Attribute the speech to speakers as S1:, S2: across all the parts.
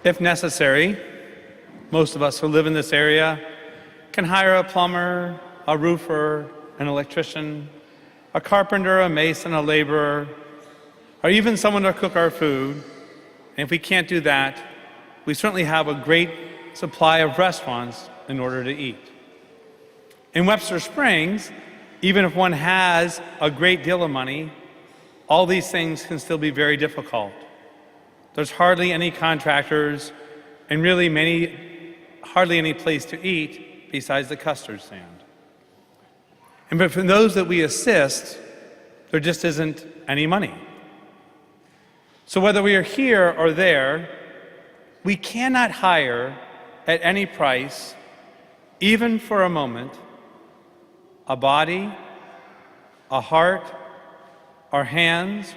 S1: If necessary, most of us who live in this area can hire a plumber, a roofer, an electrician, a carpenter, a mason, a laborer, or even someone to cook our food. And if we can't do that, we certainly have a great supply of restaurants in order to eat. In Webster Springs, even if one has a great deal of money, all these things can still be very difficult. There's hardly any contractors and hardly any place to eat besides the custard stand. But for those that we assist, there just isn't any money. So whether we are here or there, we cannot hire at any price, even for a moment, a body, a heart, our hands,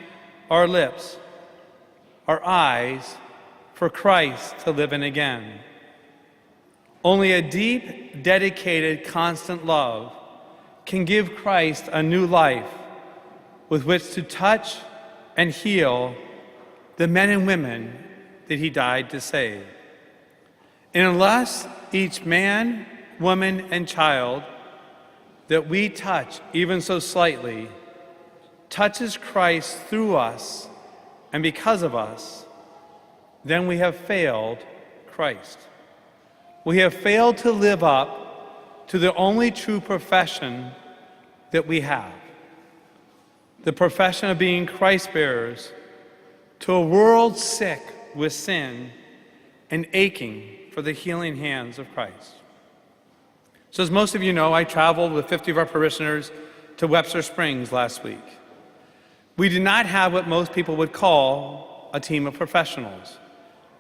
S1: our lips, our eyes, for Christ to live in again. Only a deep, dedicated, constant love can give Christ a new life with which to touch and heal the men and women that he died to save. And unless each man, woman, and child that we touch, even so slightly, touches Christ through us and because of us, then we have failed Christ. We have failed to live up to the only true profession that we have, the profession of being Christ-bearers to a world sick with sin and aching for the healing hands of Christ. So as most of you know, I traveled with 50 of our parishioners to Webster Springs last week. We did not have what most people would call a team of professionals.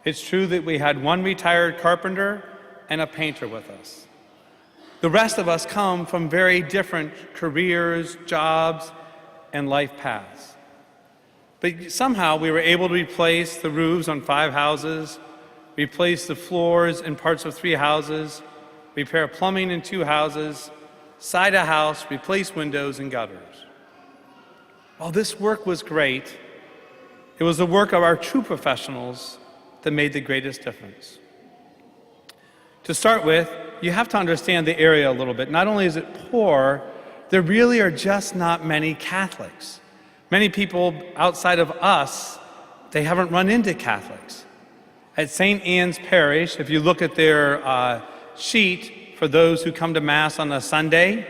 S1: It's true that we had one retired carpenter and a painter with us. The rest of us come from very different careers, jobs, and life paths. But somehow we were able to replace the roofs on 5 houses, replace the floors in parts of 3 houses, repair plumbing in 2 houses, side a house, replace windows and gutters. While this work was great, it was the work of our true professionals that made the greatest difference. To start with, you have to understand the area a little bit. Not only is it poor, there really are just not many Catholics. Many people outside of us, they haven't run into Catholics. At St. Anne's Parish, if you look at their sheet for those who come to Mass on a Sunday,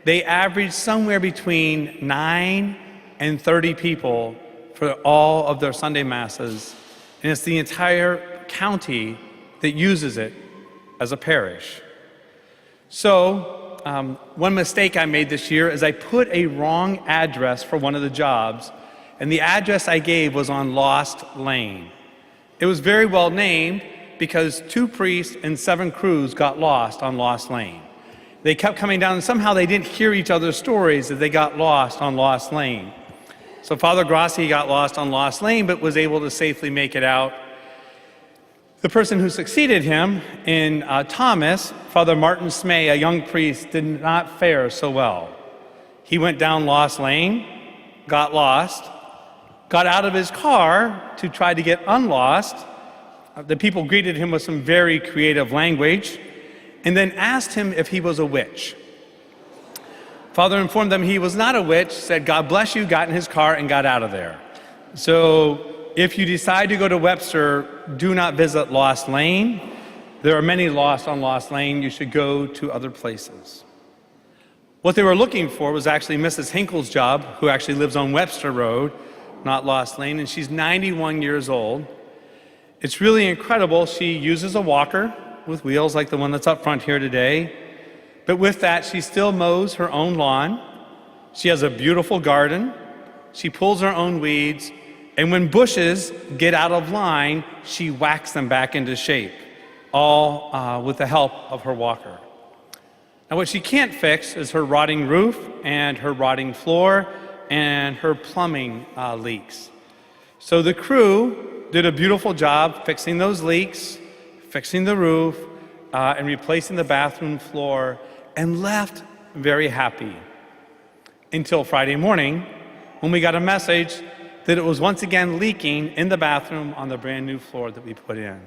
S1: they average somewhere between 9 and 30 people for all of their Sunday Masses. And it's the entire county that uses it as a parish. So, one mistake I made this year is I put a wrong address for one of the jobs, and the address I gave was on Lost Lane. It was very well named because 2 priests and 7 crews got lost on Lost Lane. They kept coming down, and somehow they didn't hear each other's stories as they got lost on Lost Lane. So Father Grassi got lost on Lost Lane, but was able to safely make it out. The person who succeeded him in Thomas, Father Martin Smay, a young priest, did not fare so well. He went down Lost Lane, got lost, got out of his car to try to get unlost. The people greeted him with some very creative language and then asked him if he was a witch. Father informed them he was not a witch, said, "God bless you," got in his car and got out of there. So if you decide to go to Webster, do not visit Lost Lane. There are many lost on Lost Lane. You should go to other places. What they were looking for was actually Mrs. Hinkle's job, who actually lives on Webster Road, not Lost Lane, and she's 91 years old. It's really incredible. She uses a walker with wheels like the one that's up front here today. But with that, she still mows her own lawn. She has a beautiful garden. She pulls her own weeds. And when bushes get out of line, she whacks them back into shape, all with the help of her walker. Now, what she can't fix is her rotting roof and her rotting floor and her plumbing leaks. So the crew did a beautiful job fixing those leaks, fixing the roof, and replacing the bathroom floor, and left very happy. Until Friday morning, when we got a message that it was once again leaking in the bathroom on the brand new floor that we put in.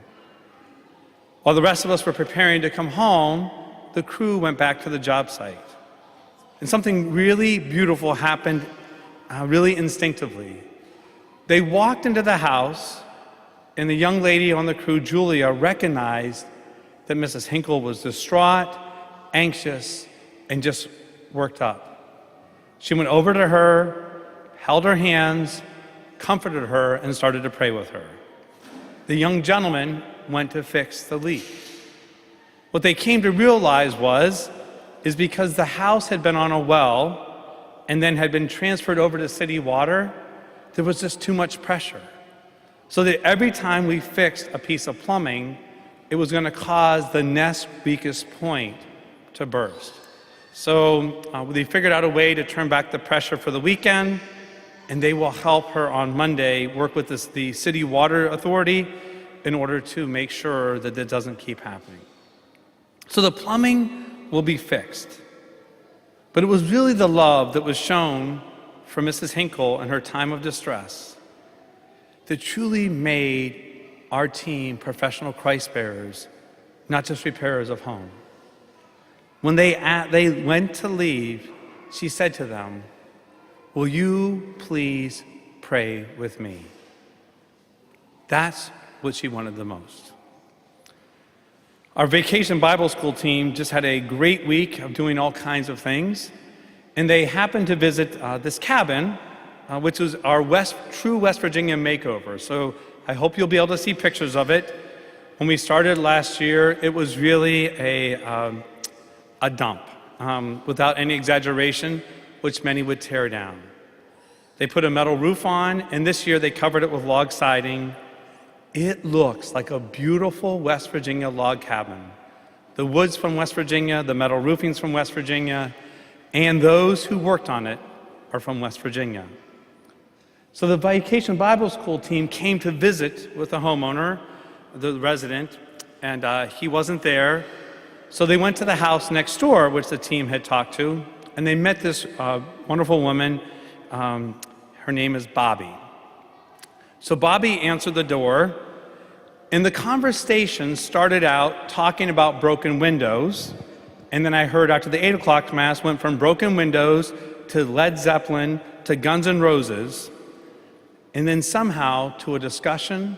S1: While the rest of us were preparing to come home, the crew went back to the job site. And something really beautiful happened really instinctively. They walked into the house, and the young lady on the crew, Julia, recognized that Mrs. Hinkle was distraught, anxious, and just worked up. She went over to her, held her hands, comforted her, and started to pray with her. The young gentleman went to fix the leak. What they came to realize is because the house had been on a well and then had been transferred over to city water, there was just too much pressure. So that every time we fixed a piece of plumbing, it was going to cause the next weakest point to burst. So they figured out a way to turn back the pressure for the weekend, and they will help her on Monday work with the city water authority in order to make sure that it doesn't keep happening. So the plumbing will be fixed. But it was really the love that was shown for Mrs. Hinkle in her time of distress that truly made our team professional Christ bearers, not just repairers of home. When they went to leave, she said to them, "Will you please pray with me?" That's what she wanted the most. Our Vacation Bible School team just had a great week of doing all kinds of things, and they happened to visit this cabin, which was our true West Virginia makeover. So I hope you'll be able to see pictures of it. When we started last year, it was really a dump, without any exaggeration, which many would tear down. They put a metal roof on, and this year they covered it with log siding. It looks like a beautiful West Virginia log cabin. The wood's from West Virginia, the metal roofing's from West Virginia, and those who worked on it are from West Virginia. So the Vacation Bible School team came to visit with the homeowner, the resident, and he wasn't there. So they went to the house next door, which the team had talked to, and they met this wonderful woman. Her name is Bobby. So Bobby answered the door, and the conversation started out talking about broken windows, and then I heard after the 8 o'clock mass went from broken windows to Led Zeppelin to Guns N' Roses, and then somehow to a discussion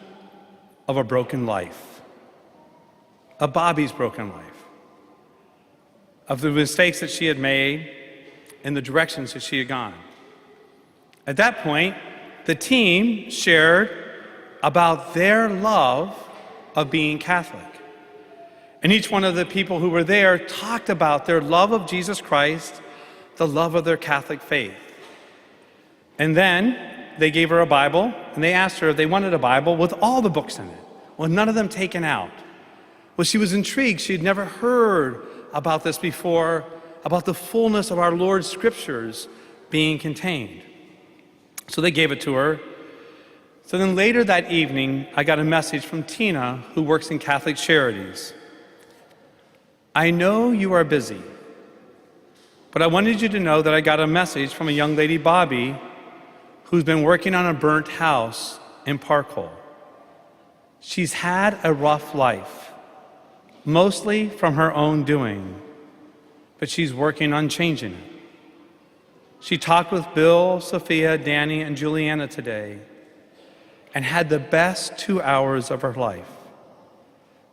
S1: of a broken life, of Bobby's broken life, of the mistakes that she had made and the directions that she had gone. At that point, the team shared about their love of being Catholic. And each one of the people who were there talked about their love of Jesus Christ, the love of their Catholic faith. And then they gave her a Bible, and they asked her if they wanted a Bible with all the books in it. Well, none of them taken out. Well, she was intrigued. She had never heard about this before, about the fullness of our Lord's scriptures being contained. So they gave it to her. So then later that evening, I got a message from Tina, who works in Catholic Charities. "I know you are busy, but I wanted you to know that I got a message from a young lady, Bobby, who's been working on a burnt house in Parkhole. She's had a rough life, mostly from her own doing, but she's working on changing it. She talked with Bill, Sophia, Danny, and Juliana today and had the best 2 hours of her life.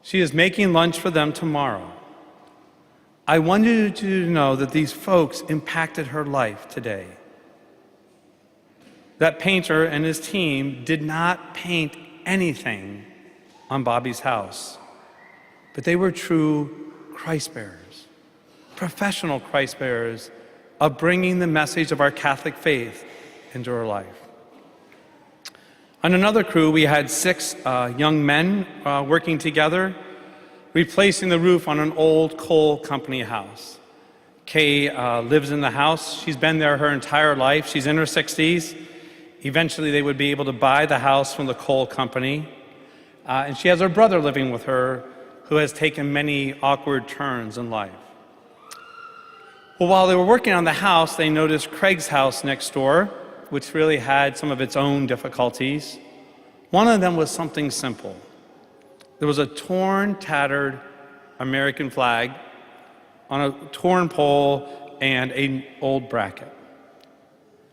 S1: She is making lunch for them tomorrow. I wanted you to know that these folks impacted her life today. That painter and his team did not paint anything on Bobby's house, but they were true Christ bearers, professional Christ bearers of bringing the message of our Catholic faith into her life." On another crew, we had 6 young men working together, replacing the roof on an old coal company house. Kay lives in the house. She's been there her entire life. She's in her 60s. Eventually, they would be able to buy the house from the coal company. And she has her brother living with her, who has taken many awkward turns in life. Well, while they were working on the house, they noticed Craig's house next door, which really had some of its own difficulties. One of them was something simple. There was a torn, tattered American flag on a torn pole and an old bracket.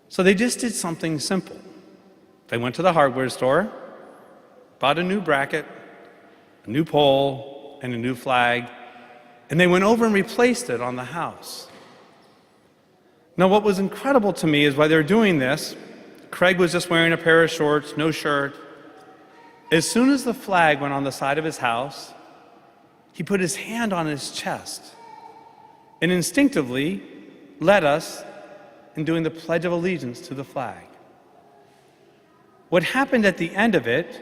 S1: So they just did something simple. They went to the hardware store, bought a new bracket, a new pole, and a new flag, and they went over and replaced it on the house. Now, what was incredible to me is while they were doing this, Craig was just wearing a pair of shorts, no shirt. As soon as the flag went on the side of his house, he put his hand on his chest and instinctively led us in doing the Pledge of Allegiance to the flag. What happened at the end of it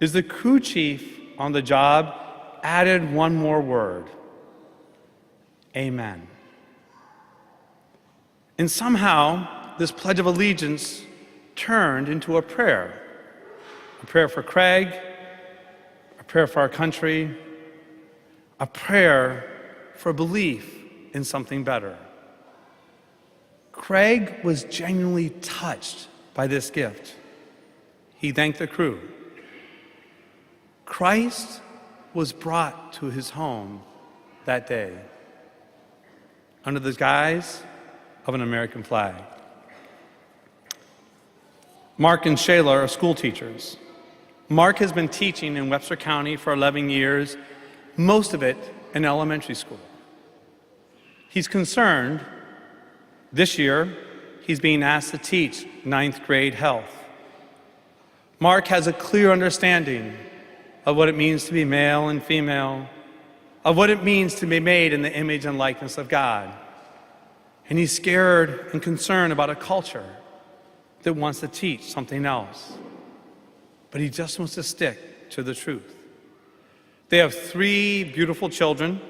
S1: is the crew chief on the job added one more word: Amen. And somehow, this Pledge of Allegiance turned into a prayer for Craig, a prayer for our country, a prayer for belief in something better. Craig was genuinely touched by this gift. He thanked the crew. Christ was brought to his home that day under the guise of an American flag. Mark and Shayla are school teachers. Mark has been teaching in Webster County for 11 years, most of it in elementary school. He's concerned. This year, he's being asked to teach 9th grade health. Mark has a clear understanding of what it means to be male and female, of what it means to be made in the image and likeness of God. And he's scared and concerned about a culture that wants to teach something else. But he just wants to stick to the truth. They have 3 beautiful children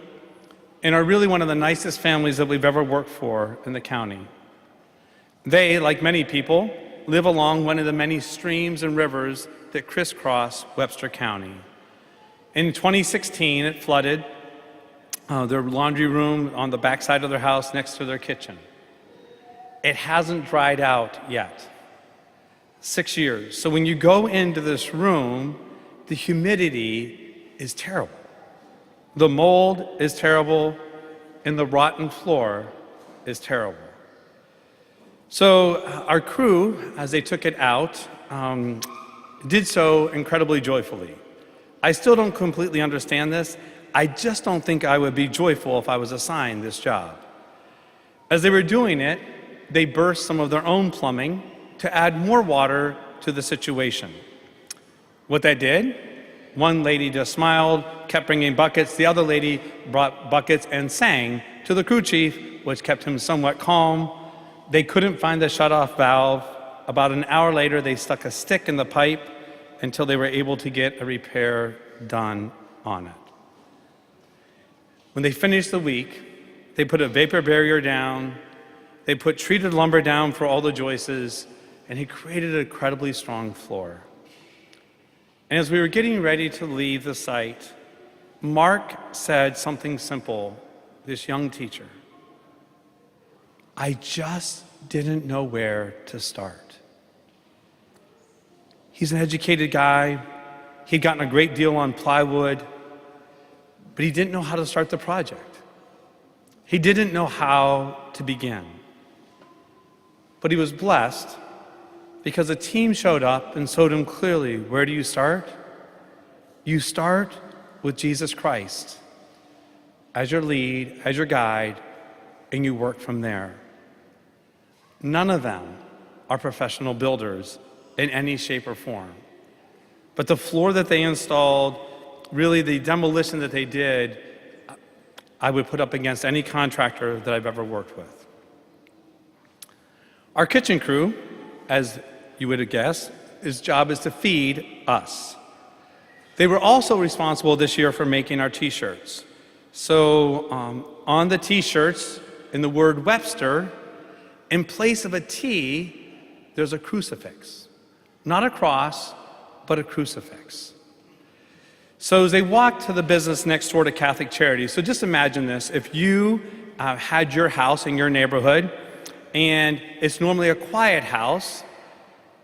S1: and are really one of the nicest families that we've ever worked for in the county. They, like many people, live along one of the many streams and rivers that crisscross Webster County. In 2016, it flooded their laundry room on the backside of their house next to their kitchen. It hasn't dried out yet. 6 years. So when you go into this room, the humidity is terrible. The mold is terrible, and the rotten floor is terrible. So our crew, as they took it out, did so incredibly joyfully. I still don't completely understand this. I just don't think I would be joyful if I was assigned this job. As they were doing it, they burst some of their own plumbing to add more water to the situation. What that did, one lady just smiled, kept bringing buckets. The other lady brought buckets and sang to the crew chief, which kept him somewhat calm. They couldn't find the shutoff valve. About an hour later, they stuck a stick in the pipe until they were able to get a repair done on it. When they finished the week, they put a vapor barrier down, they put treated lumber down for all the joists, and he created an incredibly strong floor. And as we were getting ready to leave the site, Mark said something simple, this young teacher: I just didn't know where to start. He's an educated guy. He'd gotten a great deal on plywood, but he didn't know how to start the project. He didn't know how to begin. But he was blessed because a team showed up and showed him clearly, where do you start? You start with Jesus Christ as your lead, as your guide, and you work from there. None of them are professional builders in any shape or form. But the floor that they installed, really the demolition that they did, I would put up against any contractor that I've ever worked with. Our kitchen crew, as you would have guessed, his job is to feed us. They were also responsible this year for making our t-shirts. So on the t-shirts, in the word Webster, in place of a T, there's a crucifix. Not a cross, but a crucifix. So as they walked to the business next door to Catholic Charities, so just imagine this, if you had your house in your neighborhood and it's normally a quiet house,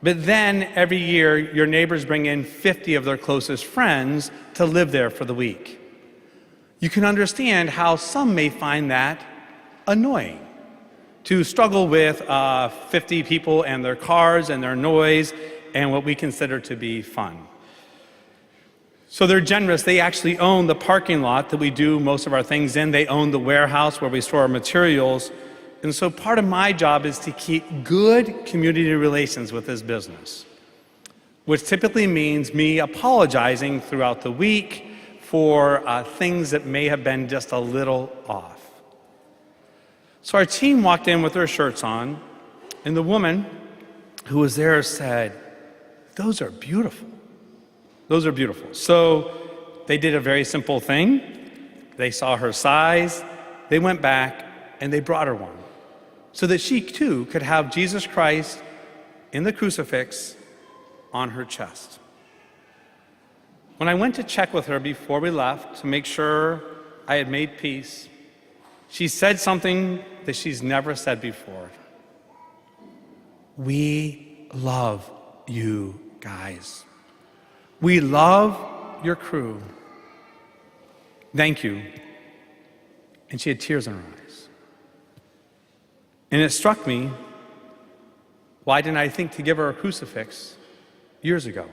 S1: but then every year your neighbors bring in 50 of their closest friends to live there for the week. You can understand how some may find that annoying, to struggle with 50 people and their cars and their noise and what we consider to be fun. So they're generous. They actually own the parking lot that we do most of our things in. They own the warehouse where we store our materials. And so part of my job is to keep good community relations with this business, which typically means me apologizing throughout the week for things that may have been just a little off. So our team walked in with their shirts on, and the woman who was there said, "Those are beautiful. Those are beautiful." So they did a very simple thing. They saw her size, they went back, and they brought her one, so that she too could have Jesus Christ in the crucifix on her chest. When I went to check with her before we left to make sure I had made peace, she said something that she's never said before. "We love you guys. We love your crew. Thank you." And she had tears in her eyes. And it struck me, why didn't I think to give her a crucifix years ago?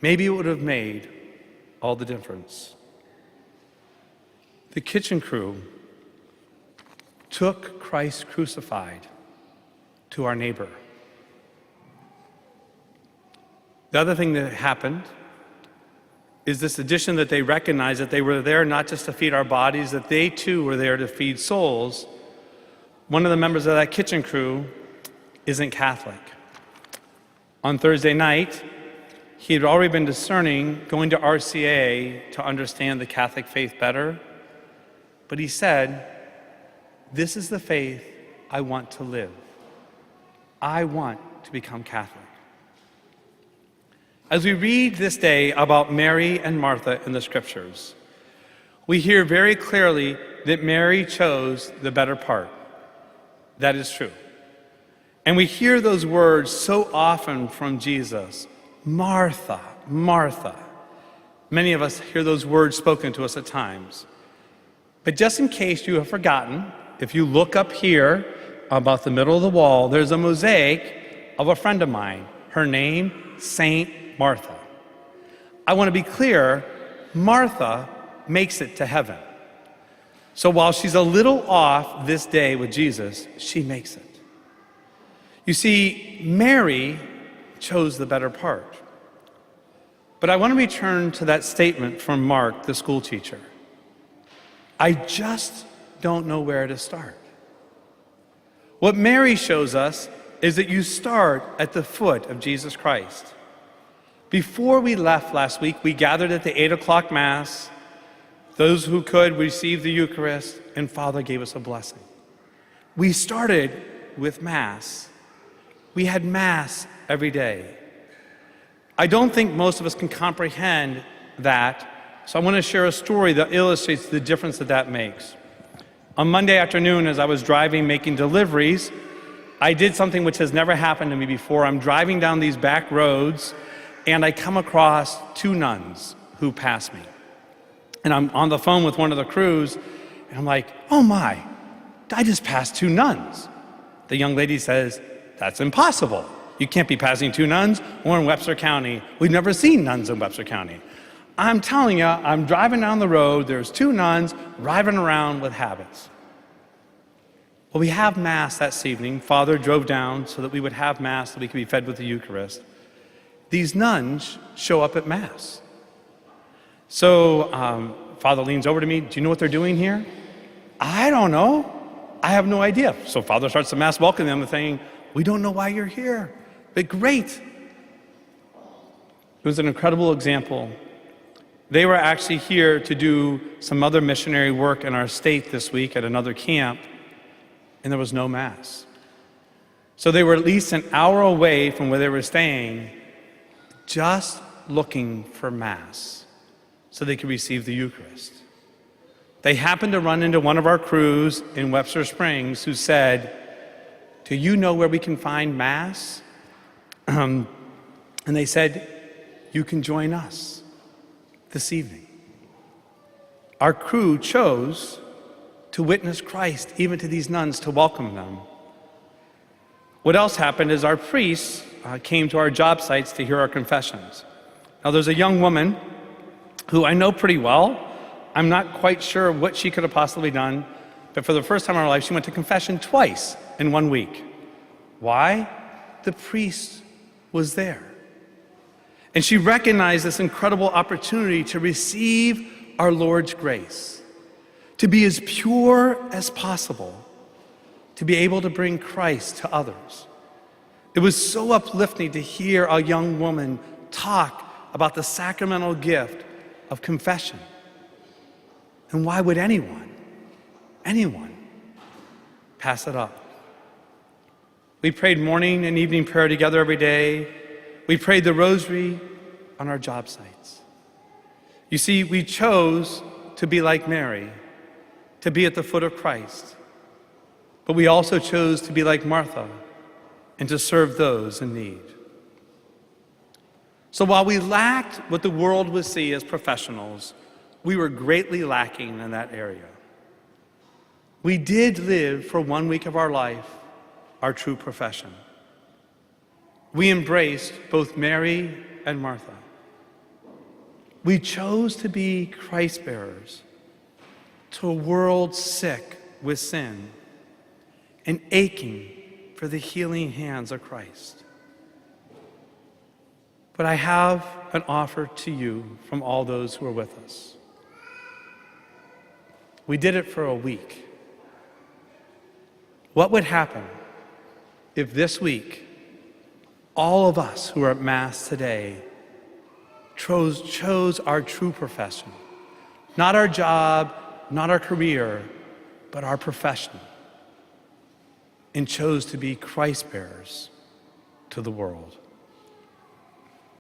S1: Maybe it would have made all the difference. The kitchen crew took Christ crucified to our neighbor. The other thing that happened is this addition that they recognized that they were there not just to feed our bodies, that they too were there to feed souls. One of the members of that kitchen crew isn't Catholic. On Thursday night, he had already been discerning going to RCA to understand the Catholic faith better, but he said, "This is the faith I want to live. I want to become Catholic." As we read this day about Mary and Martha in the scriptures, we hear very clearly that Mary chose the better part. That is true. And we hear those words so often from Jesus, "Martha, Martha." Many of us hear those words spoken to us at times. But just in case you have forgotten, if you look up here about the middle of the wall, there's a mosaic of a friend of mine. Her name, Saint Martha. I want to be clear, Martha makes it to heaven. So while she's a little off this day with Jesus, she makes it. You see, Mary chose the better part. But I want to return to that statement from Mark, the school teacher. I just don't know where to start. What Mary shows us is that you start at the foot of Jesus Christ. Before we left last week, we gathered at the 8 o'clock Mass. Those who could received the Eucharist, and Father gave us a blessing. We started with Mass. We had Mass every day. I don't think most of us can comprehend that, so I want to share a story that illustrates the difference that that makes. On Monday afternoon, as I was driving, making deliveries, I did something which has never happened to me before. I'm driving down these back roads, and I come across two nuns who pass me. And I'm on the phone with one of the crews, and I'm like, "Oh my, I just passed two nuns." The young lady says, "That's impossible. You can't be passing two nuns. We're in Webster County. We've never seen nuns in Webster County." I'm telling you, I'm driving down the road, there's two nuns driving around with habits. Well, we have Mass that evening. Father drove down so that we would have Mass, so we could be fed with the Eucharist. These nuns show up at Mass. So Father leans over to me, "Do you know what they're doing here?" "I don't know. I have no idea." So Father starts the Mass welcoming them and saying, "We don't know why you're here, but great." It was an incredible example. They were actually here to do some other missionary work in our state this week at another camp, and there was no Mass. So they were at least an hour away from where they were staying, just looking for Mass so they could receive the Eucharist. They happened to run into one of our crews in Webster Springs who said, "Do you know where we can find Mass?" And they said, "You can join us this evening." Our crew chose to witness Christ even to these nuns, to welcome them. What else happened is our priests came to our job sites to hear our confessions. Now, there's a young woman who I know pretty well. I'm not quite sure what she could have possibly done, but for the first time in her life, she went to confession twice in 1 week. Why? The priest was there. And she recognized this incredible opportunity to receive our Lord's grace, to be as pure as possible, to be able to bring Christ to others. It was so uplifting to hear a young woman talk about the sacramental gift of confession. And why would anyone pass it up? We prayed morning and evening prayer together every day. We prayed the rosary on our job sites. You see, we chose to be like Mary, to be at the foot of Christ. But we also chose to be like Martha and to serve those in need. So while we lacked what the world would see as professionals, we were greatly lacking in that area. We did live for 1 week of our life our true profession. We embraced both Mary and Martha. We chose to be Christ bearers to a world sick with sin and aching for the healing hands of Christ. But I have an offer to you from all those who are with us. We did it for a week. What would happen if this week all of us who are at Mass today chose our true profession? Not our job, not our career, but our profession, and chose to be Christ bearers to the world.